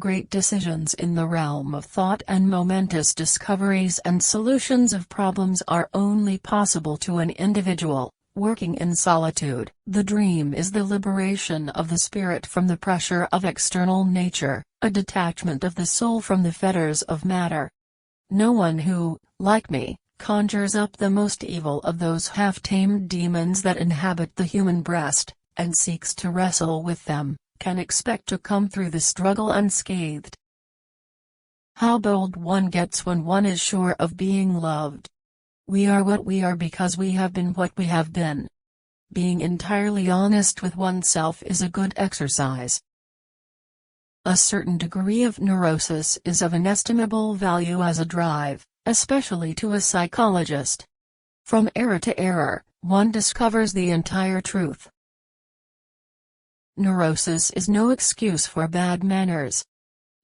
Great decisions in the realm of thought and momentous discoveries and solutions of problems are only possible to an individual working in solitude. The dream is the liberation of the spirit from the pressure of external nature, a detachment of the soul from the fetters of matter. No one who, like me, conjures up the most evil of those half-tamed demons that inhabit the human breast, and seeks to wrestle with them, can expect to come through the struggle unscathed. How bold one gets when one is sure of being loved. We are what we are because we have been what we have been. Being entirely honest with oneself is a good exercise. A certain degree of neurosis is of inestimable value as a drive, especially to a psychologist. From error to error, one discovers the entire truth. Neurosis is no excuse for bad manners.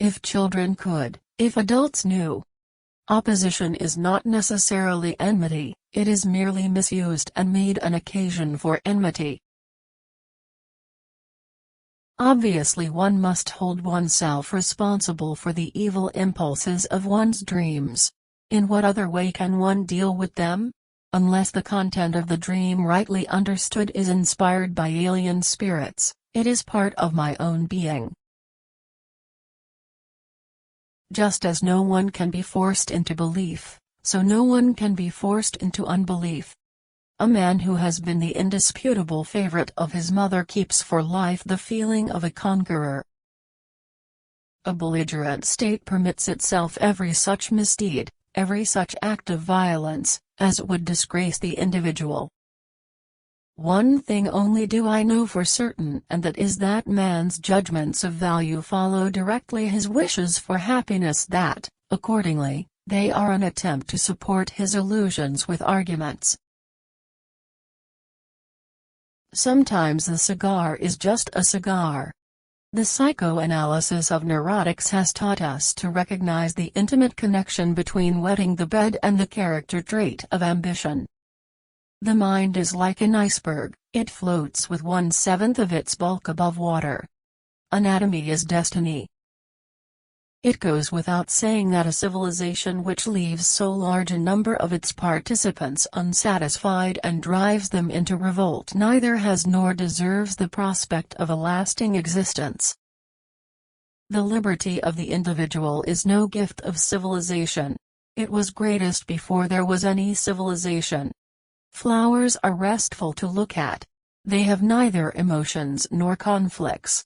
If children could, if adults knew. Opposition is not necessarily enmity, it is merely misused and made an occasion for enmity. Obviously one must hold oneself responsible for the evil impulses of one's dreams. In what other way can one deal with them? Unless the content of the dream rightly understood is inspired by alien spirits, it is part of my own being. Just as no one can be forced into belief, so no one can be forced into unbelief. A man who has been the indisputable favorite of his mother keeps for life the feeling of a conqueror. A belligerent state permits itself every such misdeed, every such act of violence, as it would disgrace the individual. One thing only do I know for certain, and that is that man's judgments of value follow directly his wishes for happiness, that, accordingly, they are an attempt to support his illusions with arguments. Sometimes the cigar is just a cigar. The psychoanalysis of neurotics has taught us to recognize the intimate connection between wetting the bed and the character trait of ambition. The mind is like an iceberg, it floats with 1/7 of its bulk above water. Anatomy is destiny. It goes without saying that a civilization which leaves so large a number of its participants unsatisfied and drives them into revolt neither has nor deserves the prospect of a lasting existence. The liberty of the individual is no gift of civilization. It was greatest before there was any civilization. Flowers are restful to look at. They have neither emotions nor conflicts.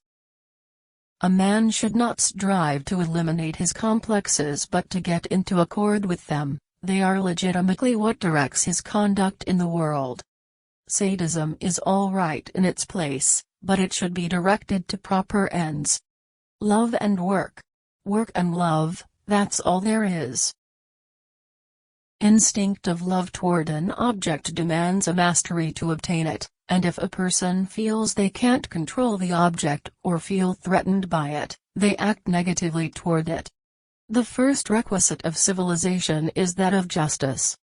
A man should not strive to eliminate his complexes but to get into accord with them. They are legitimately what directs his conduct in the world. Sadism is all right in its place, but it should be directed to proper ends. Love and work. Work and love, that's all there is. Instinct of love toward an object demands a mastery to obtain it, and if a person feels they can't control the object or feel threatened by it, they act negatively toward it. The first requisite of civilization is that of justice.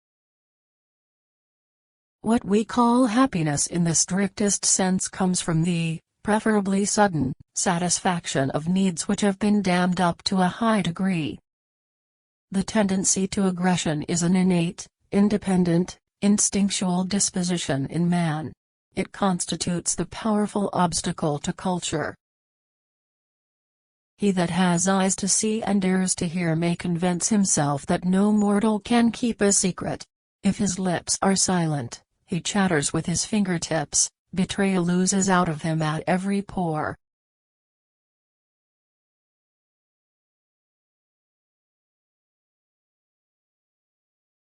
What we call happiness in the strictest sense comes from the, preferably sudden, satisfaction of needs which have been dammed up to a high degree. The tendency to aggression is an innate, independent, instinctual disposition in man. It constitutes the powerful obstacle to culture. He that has eyes to see and ears to hear may convince himself that no mortal can keep a secret. If his lips are silent, he chatters with his fingertips, betrayal oozes out of him at every pore.